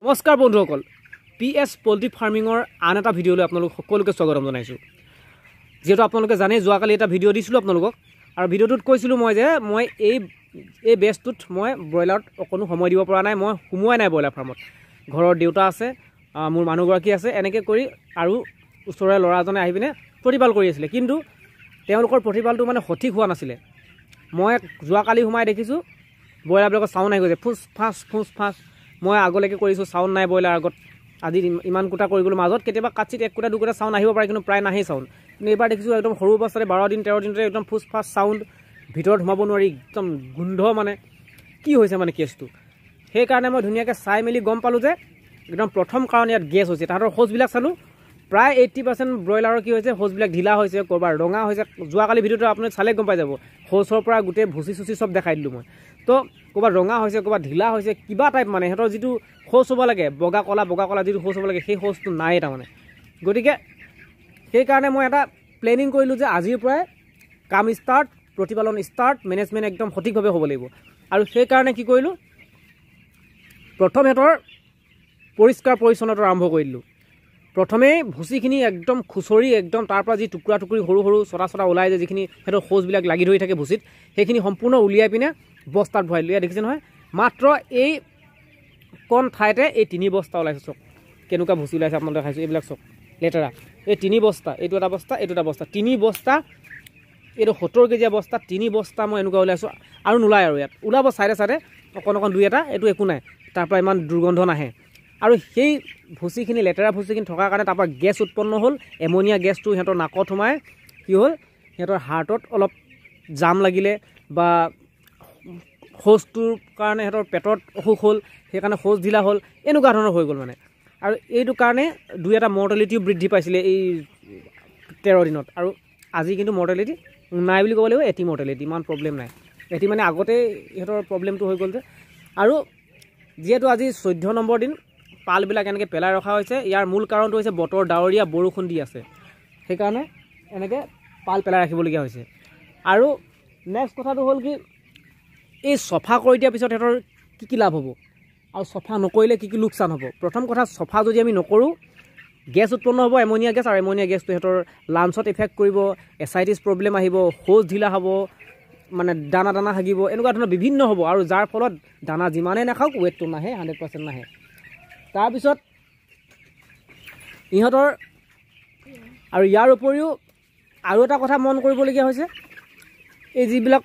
নমস্কাৰ বন্ধুসকল, PS পোল্ট্ৰি ফাৰ্মিঙৰ আন এটা ভিডিঅ'লৈ আপোনালোক সকলোকে স্বাগতম জনাইছোঁ। যেহেতু আপোনালোকে জানে যোৱাকালি এটা ভিডিঅ' দিছিলোঁ আপোনালোকক, আৰু ভিডিঅ'টোত কৈছিলোঁ মই যে মই এই বেচটোত মই ব্ৰইলাৰত অকণো সময় দিব পৰা নাই, মই সোমোৱাই নাই ব্ৰইলাৰ ফাৰ্মত। ঘৰৰ দেউতা আছে, মোৰ মানুহগৰাকী আছে, এনেকৈ কৰি আৰু ওচৰৰে ল'ৰা এজনে আহি পিনে প্ৰতিপাল কৰি আছিলে, কিন্তু তেওঁলোকৰ প্ৰতিপালটো মানে সঠিক হোৱা নাছিলে। মই যোৱাকালি সোমাই দেখিছোঁ ব্ৰইলাৰবিলাকৰ চাউণ্ড আহি গৈছে, ফুচ ফাঁচ। মই আগলৈকে কৰিছোঁ, চাউণ্ড নাই ব্ৰইলাৰ আগত। আজি ইমান কোটা কৰি গ'লোঁ, মাজত কেতিয়াবা কাটচিত এক কোটা দুকোটা চাউণ্ড আহিব পাৰে, কিন্তু প্ৰায় নাহেই চাউণ্ড। কিন্তু এইবাৰ দেখিছোঁ একদম সৰু অৱস্থাতে 12 দিন 13 দিনতে একদম ফুচ ফাঁচ চাউণ্ড, ভিতৰত সোমাব নোৱাৰি, একদম গোন্ধ। মানে কি হৈছে মানে কেছটো? সেইকাৰণে মই ধুনীয়াকৈ চাই মেলি গম পালোঁ যে একদম প্ৰথম কাৰণ ইয়াত গেছ হৈছে। তাহাঁতৰ হোজবিলাক চালোঁ, প্ৰায় 80% ব্ৰইলাৰৰ কি হৈছে, হোজবিলাক ঢিলা হৈছে, ক'ৰবাত ৰঙা হৈছে। যোৱাকালি ভিডিঅ'টো আপুনি চালে গম পাই যাব, হোজৰ পৰা গোটেই ভুচি চুচি চব দেখাই দিলোঁ মই। তো ক'ৰবাত ৰঙা হৈছে, ক'ৰবাত ঢিলা হৈছে, কিবা টাইপ মানে সিহঁতৰ যিটো হোজ হ'ব লাগে, বগা কলা যিটো হোজ হ'ব লাগে, সেই হোজটো নাই তাৰমানে। গতিকে সেইকাৰণে মই এটা প্লেনিং কৰিলোঁ যে আজিৰ পৰাই কাম ষ্টাৰ্ট, প্ৰতিপালন ষ্টাৰ্ট, মেনেজমেণ্ট একদম সঠিকভাৱে হ'ব লাগিব। আৰু সেইকাৰণে কি কৰিলোঁ, প্ৰথম সিহঁতৰ পৰিষ্কাৰ পৰিচ্ছন্নতা আৰম্ভ কৰি দিলোঁ। প্ৰথমেই ভুচিখিনি একদম খুচৰি, একদম তাৰ পৰা যি টুকুৰা টুকুৰি সৰু সৰু চটা ওলাই যায়, যিখিনি সিহঁতৰ হোজবিলাক লাগি ধৰি থাকে ভুচিত, সেইখিনি সম্পূৰ্ণ উলিয়াই পিনে বস্তাত ভৰাই দিলোঁ। ইয়াত দেখিছে নহয়, মাত্ৰ এই কণ ঠাইতে এই 3 বস্তা ওলাইছে। চক কেনেকুৱা ভুচি ওলাইছে আপোনালোকে দেখাইছোঁ, এইবিলাক চক লেতেৰা। এই 3 বস্তা, এইটো এটা বস্তা, এইটো এটা বস্তা, 3 বস্তা, এইটো 70 কেজিয়া বস্তা, 3 বস্তা মই এনেকুৱা ওলাইছোঁ। আৰু নোলায়, আৰু ইয়াত ওলাব চাইডে চাইডে অকণ দুই এটা, এইটো একো নাই, তাৰ পৰা ইমান দুৰ্গন্ধ নাহে। আৰু সেই ভুচিখিনি, লেতেৰা ভুচিখিনি থকাৰ কাৰণে তাৰপৰা গেছ উৎপন্ন হ'ল। এমনিয়া গেছটো সিহঁতৰ নাকত সোমাই কি হ'ল, সিহঁতৰ হাৰ্টত অলপ জাম লাগিলে, বা হোজটোৰ কাৰণে সিহঁতৰ পেটত অসুখ হ'ল, সেইকাৰণে হোজ ঢিলা হ'ল, এনেকুৱা ধৰণৰ হৈ গ'ল মানে। আৰু এইটো কাৰণে দুই এটা মৰ্টেলিটিও বৃদ্ধি পাইছিলে এই 13 দিনত। আৰু আজি কিন্তু মৰ্টেলিটি নাই বুলি ক'ব লাগিব, এটি মৰ্টেলিটি, ইমান প্ৰব্লেম নাই। এটি মানে আগতেই সিহঁতৰ প্ৰব্লেমটো হৈ গ'ল যে। আৰু যিহেতু আজি 14 নম্বৰ দিন, পালবিলাক এনেকৈ পেলাই ৰখা হৈছে। ইয়াৰ মূল কাৰণটো হৈছে বতৰ ডাৱৰীয়া, বৰষুণ দি আছে, সেইকাৰণে এনেকৈ পাল পেলাই ৰাখিবলগীয়া হৈছে। আৰু নেক্সট কথাটো হ'ল কি, এই চফা কৰি দিয়াৰ পিছত সিহঁতৰ কি লাভ হ'ব, আৰু চফা নকৰিলে কি লোকচান হ'ব। প্ৰথম কথা, চফা যদি আমি নকৰোঁ, গেছ উৎপন্ন হ'ব, এমনিয়া গেছ। আৰু এমনিয়া গেছটো সিহঁতৰ লাঞ্চত ইফেক্ট কৰিব, এচাইটিছ প্ৰব্লেম আহিব, হোজ ঢিলা হ'ব, মানে দানা হাগিব, এনেকুৱা ধৰণৰ বিভিন্ন হ'ব। আৰু যাৰ ফলত দানা যিমানেই নাখাওক, ৱেটটো নাহে, 100% নাহে। তাৰপিছত ইহঁতৰ আৰু ইয়াৰ উপৰিও আৰু এটা কথা মন কৰিবলগীয়া হৈছে, এই যিবিলাক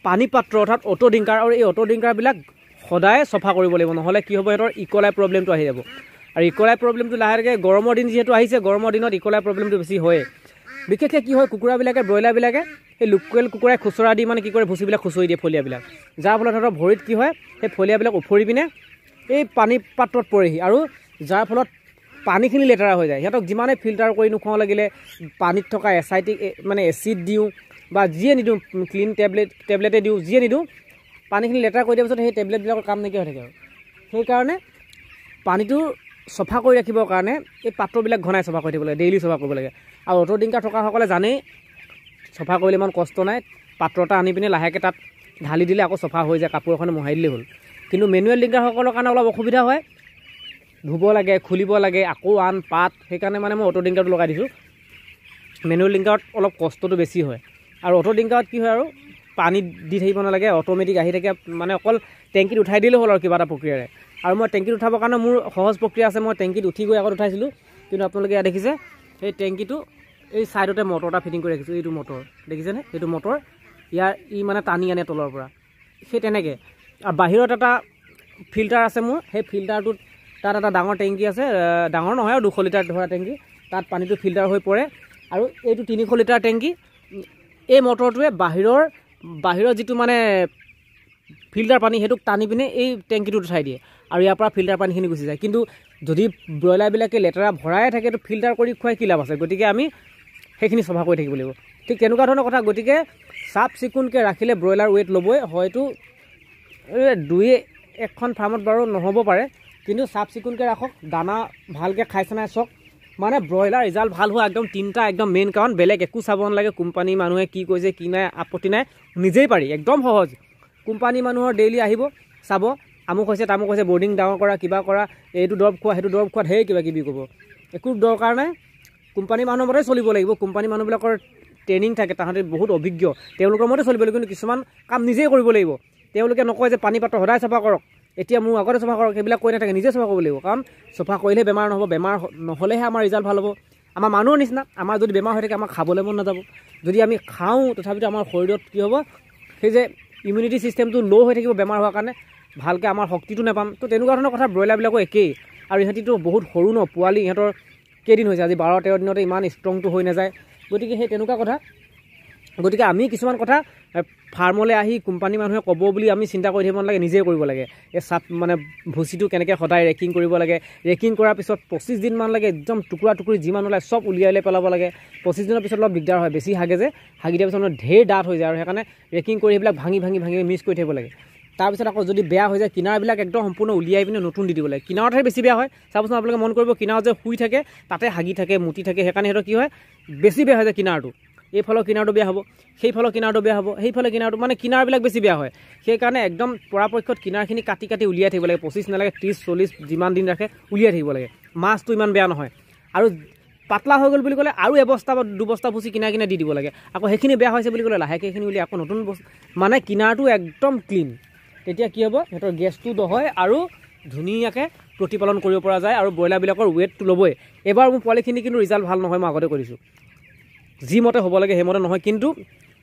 পানী পাত্ৰ অৰ্থাৎ অটো ডিংকাৰ, আৰু এই অটো ডিংকাৰবিলাক সদায় চফা কৰিব লাগিব, নহ'লে কি হ'ব, সিহঁতৰ ইকলাই প্ৰব্লেমটো আহি যাব। আৰু ইকলাই প্ৰব্লেমটো লাহেকৈ গৰমৰ দিন যিহেতু আহিছে, গৰমৰ দিনত ইকলাই প্ৰব্লেমটো বেছি হয়। বিশেষকৈ কি হয়, কুকুৰাবিলাকে, ব্ৰইলাৰবিলাকে এই লোকেল কুকুৰাই খুচৰা দি মানে কি কৰে, ভুচিবিলাক খুচৰি দিয়ে, ফলিয়াবিলাক, যাৰ ফলত সিহঁতৰ ভৰিত কি হয়, সেই ফলিয়াবিলাক উফৰি পিনে এই পানী পাত্ৰত পৰেহি, আৰু যাৰ ফলত পানীখিনি লেতেৰা হৈ যায়। সিহঁতক যিমানে ফিল্টাৰ কৰি নোখোৱাওঁ লাগিলে, পানীত থকা মানে এচিড দিওঁ, বা যিয়ে নিদিওঁ, ক্লিন টেবলেটে দিওঁ, যিয়ে নিদিওঁ, পানীখিনি লেতেৰা কৰি দিয়াৰ পিছত সেই টেবলেটবিলাকৰ কাম নাইকিয়া হৈ থাকে। আৰু সেইকাৰণে পানীটো চফা কৰি ৰাখিবৰ কাৰণে এই পাত্ৰবিলাক ঘনাই চফা কৰি থাকিব লাগে, ডেইলি চফা কৰিব লাগে। আৰু অটো ডিংকাৰ থকাসকলে জানেই, চফা কৰিলে ইমান কষ্ট নাই, পাত্ৰ এটা আনি পিনে লাহেকৈ তাত ঢালি দিলে আকৌ চফা হৈ যায়, কাপোৰ এখনে মোহাৰি দিলেই হ'ল। কিন্তু মেনুৱেল ডিংকাৰসকলৰ কাৰণে অলপ অসুবিধা হয়, ধুব লাগে, খুলিব লাগে, আকৌ আন পাত। সেইকাৰণে মানে মই অটো ডিংকাৰটো লগাই দিছোঁ। মেনুৱেল ডিংকাৰত অলপ কষ্টটো বেছি হয়। আৰু অটো ডিংকাৰত কি হয়, আৰু পানী দি থাকিব নালাগে, অট'মেটিক আহি থাকে, মানে অকল টেংকিত উঠাই দিলেই হ'ল আৰু কিবা এটা প্ৰক্ৰিয়াৰে। আৰু মই টেংকিত উঠাবৰ কাৰণে মোৰ সহজ প্ৰক্ৰিয়া আছে, মই টেংকিত উঠি গৈ আগত উঠাইছিলোঁ, কিন্তু আপোনালোকে ইয়াত দেখিছে সেই টেংকিটো এই ছাইডতে মটৰ এটা ফিটিং কৰি ৰাখিছোঁ। এইটো মটৰ দেখিছেনে, এইটো মটৰ, মানে টানি আনে তলৰ পৰা, সেই তেনেকৈ। আৰু বাহিৰত এটা ফিল্টাৰ আছে মোৰ, সেই ফিল্টাৰটোত তাত এটা ডাঙৰ টেংকি আছে, ডাঙৰ নহয় আৰু 200 লিটাৰ ধৰা টেংকি, তাত পানীটো ফিল্টাৰ হৈ পৰে। আৰু এইটো 300 লিটাৰ টেংকি, এই মটৰটোৱে বাহিৰৰ যিটো মানে ফিল্টাৰ পানী, সেইটোক টানি পিনে এই টেংকিটোত উঠাই দিয়ে, আৰু ইয়াৰ পৰা ফিল্টাৰ পানীখিনি গুচি যায়। কিন্তু যদি ব্ৰইলাৰবিলাকে লেতেৰা ভৰাই থাকে, এইটো ফিল্টাৰ কৰি খুৱাই কি লাভ আছে? গতিকে আমি সেইখিনি চফা কৰি থাকিব লাগিব। ঠিক তেনেকুৱা ধৰণৰ কথা। গতিকে চাফ চিকুণকৈ ৰাখিলে ব্ৰইলাৰ ৱেট ল'বই। হয়তো 2-1খন ফাৰ্মত বাৰু নহ'ব পাৰে, কিন্তু চাফ চিকুণকৈ ৰাখক, দানা ভালকৈ খাইছে নাই চাওক। মানে ব্ৰইলাৰ ৰিজাল্ট ভাল হোৱা একদম 3টা একদম মেইন কাৰণ, বেলেগ একো চাব নালাগে। কোম্পানী মানুহে কি কৈছে কি নাই আপত্তি নাই, নিজেই পাৰি, একদম সহজ। কোম্পানী মানুহৰ ডেইলি আহিব চাব, আমুক হৈছে তামুক হৈছে বৰ্ডিং ডাঙৰ কৰা কিবা কৰা এইটো দৰৱ খোৱা সেইটো দৰৱ খোৱা ঢেৰ কিবা কিবি ক'ব একো দৰকাৰ নাই কোম্পানী মানুহৰ মতে চলিব লাগিব কোম্পানী মানুহবিলাকৰ ট্ৰেইনিং থাকে তাহাঁতে বহুত অভিজ্ঞ তেওঁলোকৰ মতে চলিব লাগিব কিন্তু কিছুমান কাম নিজেই কৰিব লাগিব তেওঁলোকে নকয় যে পানী পাত্ৰ সদায় চাফা কৰক এতিয়া মোৰ আগতে চাফা কৰক সেইবিলাক কৈ নাথাকে নিজে চাফা কৰিব লাগিব কাৰণ চাফা কৰিলেহে বেমাৰ নহ'ব বেমাৰ নহ'লেহে আমাৰ ৰিজাল্ট ভাল হ'ব আমাৰ মানুহৰ নিচিনা আমাৰ যদি বেমাৰ হৈ থাকে আমাক খাবলৈ মন নাযাব যদি আমি খাওঁ তথাপিতো আমাৰ শৰীৰত কি হ'ব সেই যে ইমিউনিটি ছিষ্টেমটো ল' হৈ থাকিব বেমাৰ হোৱাৰ কাৰণে ভালকৈ আমাৰ শক্তিটো নাপাম তো তেনেকুৱা ধৰণৰ কথা ব্ৰইলাৰবিলাকো একেই আৰু ইহঁতিতো বহুত সৰু ন পোৱালি ইহঁতৰ কেইদিন হৈছে আজি 12-13 দিনতে ইমান ষ্ট্ৰংটো হৈ নাযায় গতিকে সেই তেনেকুৱা কথা গতিকে আমি কিছুমান কথা ফাৰ্মলৈ আহি কোম্পানী মানুহে ক'ব বুলি আমি চিন্তা কৰি থাকিব নালাগে নিজেই কৰিব লাগে এই চাপ মানে ভুচিটো কেনেকৈ সদায় ৰেকিং কৰিব লাগে ৰেকিং কৰাৰ পিছত 25 দিনমান লাগে একদম টুকুৰা টুকুৰি যিমান ওলায় চব উলিয়াই পেলাব লাগে 25 দিনৰ পিছত অলপ দিগদাৰ হয় বেছি হাগে যে হাগি দিয়াৰ পিছত ঢেৰ ডাঠ হৈ যায় আৰু সেইকাৰণে ৰেকিং কৰি সেইবিলাক ভাঙি মিক্স কৰি থাকিব লাগে তাৰপিছত আকৌ যদি বেয়া হৈ যায় কিনাৰবিলাক একদম সম্পূৰ্ণ উলিয়াই পিনে নতুন দি দিব লাগে কিনাৰতহে বেছি বেয়া হয় চাবচোন আপোনালোকে মন কৰিব কিনাৰত যে শুই থাকে তাতে হাগি থাকে মুতি থাকে সেইকাৰণে সিহঁতৰ কি হয় বেছি বেয়া হৈ যায় কিনাৰটো এইফালৰ কিনাৰটো বেয়া হ'ব সেইফালৰ কিনাৰটো বেয়া হ'ব সেইফালে কিনাৰটো মানে কিনাৰবিলাক বেছি বেয়া হয় সেইকাৰণে একদম পৰাপক্ষত কিনাৰখিনি কাটি উলিয়াই থাকিব লাগে 25 নালাগে 30-40 যিমান দিন ৰাখে উলিয়াই থাকিব লাগে মাছটো ইমান বেয়া নহয় আৰু পাতলা হৈ গ'ল বুলি ক'লে আৰু এবস্তা বা দুবস্তা ভুচি কিনাই দি দিব লাগে আকৌ সেইখিনি বেয়া হৈছে বুলি ক'লে লাহেকৈ সেইখিনি উলিয়াই আকৌ নতুন মানে কিনাৰটো একদম ক্লিন তেতিয়া কি হ'ব সিহঁতৰ গেছটো নহয় আৰু ধুনীয়াকৈ প্ৰতিপালন কৰিব পৰা যায় আৰু ব্ৰইলাৰবিলাকৰ ৱেটটো ল'বই এবাৰ মোৰ পোৱালিখিনি কিন্তু ৰিজাল্ট ভাল নহয় মই আগতে কৰিছোঁ যি মতে হ'ব লাগে সেইমতে নহয় কিন্তু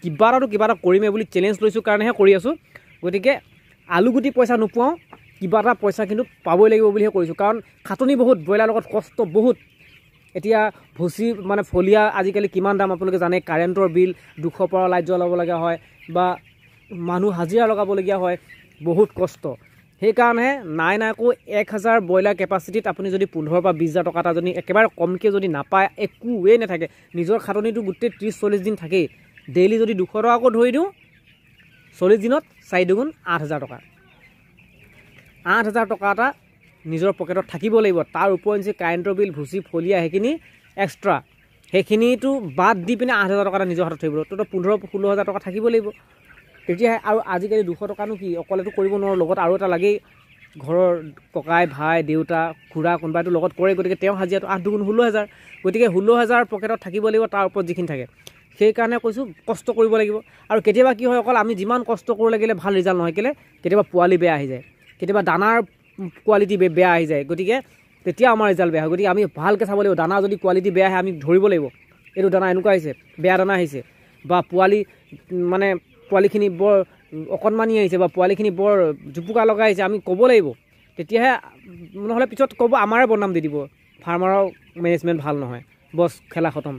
কিবা এটা কৰিমে বুলি চেলেঞ্জ লৈছোঁ কাৰণেহে কৰি আছোঁ গতিকে আলুগুটি পইচা নোপোৱাওঁ কিবা এটা পইচা কিন্তু পাবই লাগিব বুলিহে কৰিছোঁ কাৰণ খাটনি বহুত ব্ৰইলাৰ লগত কষ্ট বহুত এতিয়া ভুচি মানে ফলিয়া আজিকালি কিমান দাম আপোনালোকে জানে কাৰেণ্টৰ বিল 200 পৰা লাইট জ্বলাব লগা হয় বা মানুহ হাজিৰা লগাবলগীয়া হয় বহুত কষ্ট সেইকাৰণেহে নাইকৈ 1000 ব্ৰইলাৰ কেপাচিটিত আপুনি যদি 15 পৰা 20,000 টকা এটা যদি একেবাৰে কমকৈ যদি নাপায় একোৱেই নাথাকে নিজৰ খাটনিটো গোটেই 30-40 দিন থাকেই ডেইলি যদি 200 টকাকৈ ধৰি দিওঁ 40 দিনত 4 দুগুণ 8,000 টকা 8,000 টকা এটা নিজৰ পকেটত থাকিব লাগিব তাৰ ওপৰঞ্চি কাৰেণ্টৰ বিল ভুচি ফলিয়া সেইখিনি এক্সট্ৰা সেইখিনিটো বাদ দি পিনে 8,000 টকা এটা নিজৰ হাতত থাকিব তো 15-16,000 টকা থাকিব লাগিব তেতিয়াহে আৰু আজিকালি 200 টকানো কি অকলেতো কৰিব নোৱাৰোঁ লগত আৰু এটা লাগেই ঘৰৰ ককাই ভাই দেউতা খুৰা কোনোবাইতো লগত কৰে গতিকে তেওঁ হাজিৰাটো 8 দুগুণ 16,000 গতিকে 16,000 পকেটত থাকিব লাগিব তাৰ ওপৰত যিখিনি থাকে সেইকাৰণে কৈছোঁ কষ্ট কৰিব লাগিব আৰু কেতিয়াবা কি হয় অকল আমি যিমান কষ্ট কৰিব লাগিলে ভাল ৰিজাল্ট নহয় কেলে কেতিয়াবা পোৱালি বেয়া আহি যায় কেতিয়াবা দানাৰ কোৱালিটি বেয়া আহি যায় গতিকে তেতিয়া আমাৰ ৰিজাল্ট বেয়া হয় গতিকে আমি ভালকৈ চাব লাগিব দানা যদি কোৱালিটি বেয়া আহে আমি ধৰিব লাগিব এইটো দানা এনেকুৱা আহিছে বেয়া দানা আহিছে বা মানে পোৱালিখিনি বৰ অকণমানি আহিছে বা পোৱালিখিনি বৰ জুপুকা লগাই আহিছে আমি ক'ব লাগিব তেতিয়াহে নহ'লে পিছত ক'ব আমাৰে বদনাম দি দিব ফাৰ্মাৰৰ মেনেজমেণ্ট ভাল নহয় বছ খেলা খতম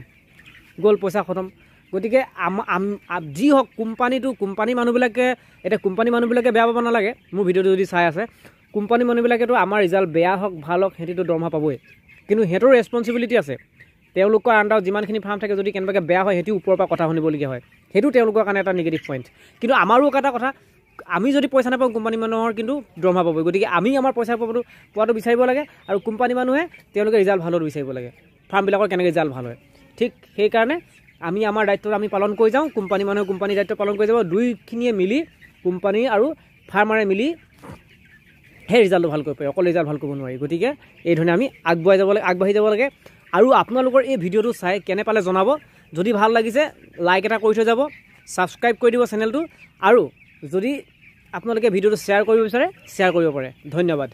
গ'ল পইচা খতম গতিকে যি হওক কোম্পানী মানুহবিলাকে এতিয়া কোম্পানী মানুহবিলাকে বেয়া পাব নালাগে মোৰ ভিডিঅ'টো যদি চাই আছে কোম্পানী মানুহবিলাকেতো আমাৰ ৰিজাল্ট বেয়া হওক ভাল হওক সিহঁতিতো দৰমহা পাবই কিন্তু সিহঁতৰ ৰেছপনচিবিলিটি আছে তেওঁলোকৰ আণ্ডাৰত যিমানখিনি ফাৰ্ম থাকে যদি কেনেবাকৈ বেয়া হয় সিহঁতি ওপৰৰ পৰা কথা শুনিবলগীয়া হয় সেইটো তেওঁলোকৰ কাৰণে এটা নিগেটিভ পইণ্ট কিন্তু আমাৰো এটা কথা আমি যদি পইচা নাপাওঁ কোম্পানী মানুহৰ কিন্তু দৰমহা পাবই গতিকে আমি আমাৰ পইচা পোৱাটো বিচাৰিব লাগে আৰু কোম্পানী মানুহে তেওঁলোকে ৰিজাল্ট ভালত বিচাৰিব লাগে ফাৰ্মবিলাকৰ কেনেকৈ ৰিজাল্ট ভাল হয় ঠিক সেইকাৰণে আমি আমাৰ দায়িত্বটো আমি পালন কৰি যাওঁ কোম্পানী মানুহে কোম্পানীৰ দায়িত্ব পালন কৰি যাব দুইখিনিয়ে মিলি কোম্পানী আৰু ফাৰ্মাৰে মিলি সেই ৰিজাল্টটো ভাল কৰিব পাৰি অকল ৰিজাল্ট ভাল কৰিব নোৱাৰি গতিকে এই ধৰণে আমি আগবাঢ়ি যাব লাগে আৰু আপোনালোকৰ এই ভিডিঅ'টো চাই কেনে পালে জনাব যদি ভাল লাগিছে লাইক এটা কৰি থৈ যাব ছাবস্ক্ৰাইব কৰি দিব চেনেলটো আৰু যদি আপোনালোকে ভিডিঅ'টো শ্বেয়াৰ কৰিব বিচাৰে শ্বেয়াৰ কৰিব পাৰে ধন্যবাদ